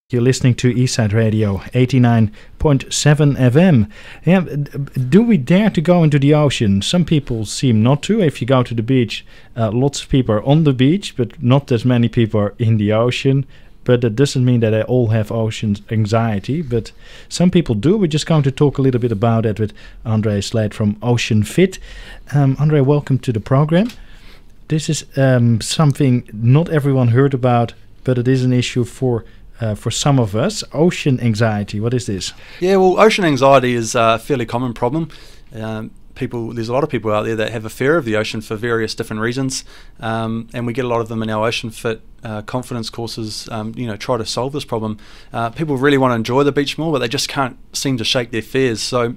You're listening to Eastside Radio 89.7 FM. Yeah, do we dare to go into the ocean? Some people seem not to. If you go to the beach, lots of people are on the beach, but not as many people are in the ocean. But that doesn't mean that they all have ocean anxiety, but some people do. We're just going to talk a little bit about it with Andre Slade from OceanFit. Andre, welcome to the program. This is something not everyone heard about, but it is an issue for some of us. Ocean anxiety, what is this? Yeah, well, ocean anxiety is a fairly common problem. There's a lot of people out there that have a fear of the ocean for various different reasons, and we get a lot of them in our OceanFit confidence courses, try to solve this problem. People really want to enjoy the beach more, but they just can't seem to shake their fears. So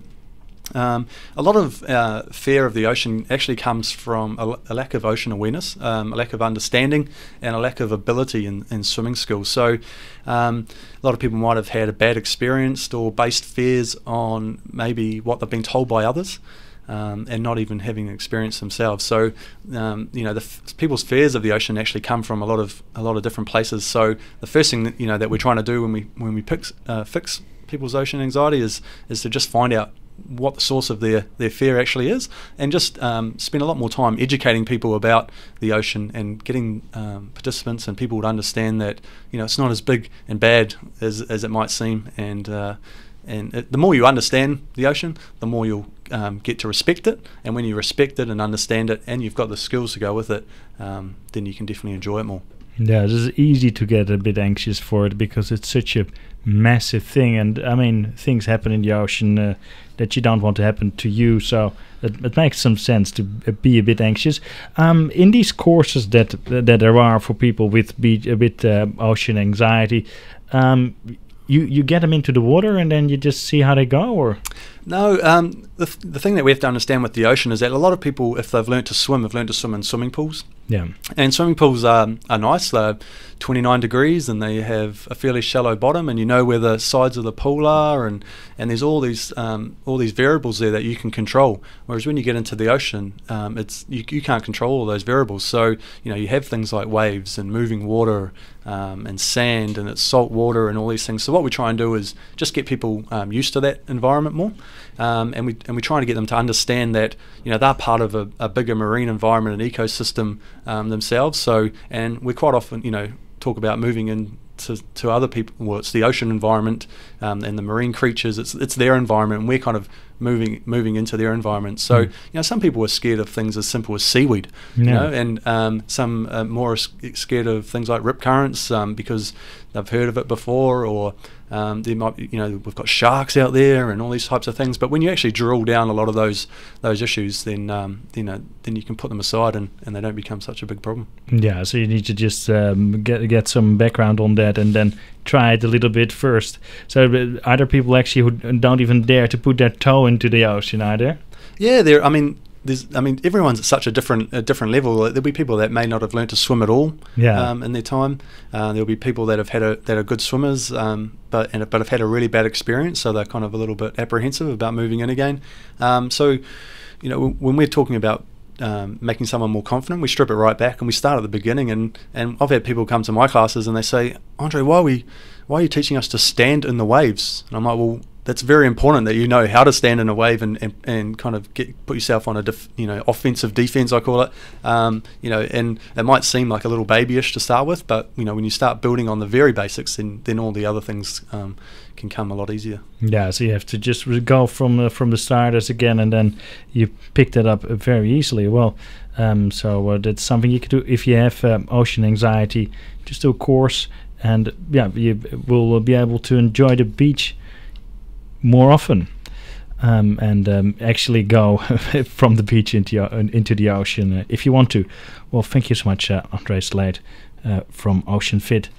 a lot of fear of the ocean actually comes from a lack of ocean awareness, a lack of understanding, and a lack of ability in swimming skills. So a lot of people might have had a bad experience or based fears on maybe what they've been told by others, and not even having experienced themselves. So people's fears of the ocean actually come from a lot of different places. So the first thing that we're trying to do when we fix people's ocean anxiety is to just find out what the source of their fear actually is, and just spend a lot more time educating people about the ocean and getting participants and people to understand that it's not as big and bad as it might seem, and the more you understand the ocean, the more you'll get to respect it, and when you respect it and understand it and you've got the skills to go with it, then you can definitely enjoy it more. Yeah, it's easy to get a bit anxious for it because it's such a massive thing, and I mean things happen in the ocean that you don't want to happen to you, so it makes some sense to be a bit anxious. In these courses that there are for people with ocean anxiety, you get them into the water and then you just see how they go, or? No, the thing that we have to understand with the ocean is that a lot of people, if they've learned to swim, have learned to swim in swimming pools. Yeah. And swimming pools are nice. They're 29 degrees and they have a fairly shallow bottom, and you know where the sides of the pool are, and there's all these variables there that you can control. Whereas when you get into the ocean, you can't control all those variables. So you have things like waves and moving water, and sand, and it's salt water and all these things. So what we try and do is just get people used to that environment more, and we try to get them to understand that they're part of a bigger marine environment and ecosystem themselves. So, and we quite often talk about moving into other people. Well, it's the ocean environment, and the marine creatures. It's their environment, and we're kind of moving into their environment. So some people are scared of things as simple as seaweed, and some are more scared of things like rip currents because they've heard of it before, or there might be, we've got sharks out there and all these types of things. But when you actually drill down a lot of those issues, then you can put them aside and they don't become such a big problem. Yeah, so you need to just get some background on that and then try it a little bit first. So are there people actually who don't even dare to put their toe into the ocean, are there? Yeah, everyone's at such a different level. There'll be people that may not have learned to swim at all in their time. There'll be people that are good swimmers, but have had a really bad experience, so they're kind of a little bit apprehensive about moving in again. So when we're talking about making someone more confident, we strip it right back and we start at the beginning. And I've had people come to my classes and they say, Andre, why are you teaching us to stand in the waves? And I'm like, well, that's very important that you know how to stand in a wave and kind of put yourself on a offensive defense, I call it. And it might seem like a little babyish to start with, but when you start building on the very basics, then all the other things can come a lot easier. Yeah, so you have to just go from the starters again, and then you pick that up very easily. Well, so that's something you could do if you have ocean anxiety. Just do a course, and you will be able to enjoy the beach more often, and actually go from the beach into the ocean if you want to. Well, thank you so much, Andre Slade from OceanFit.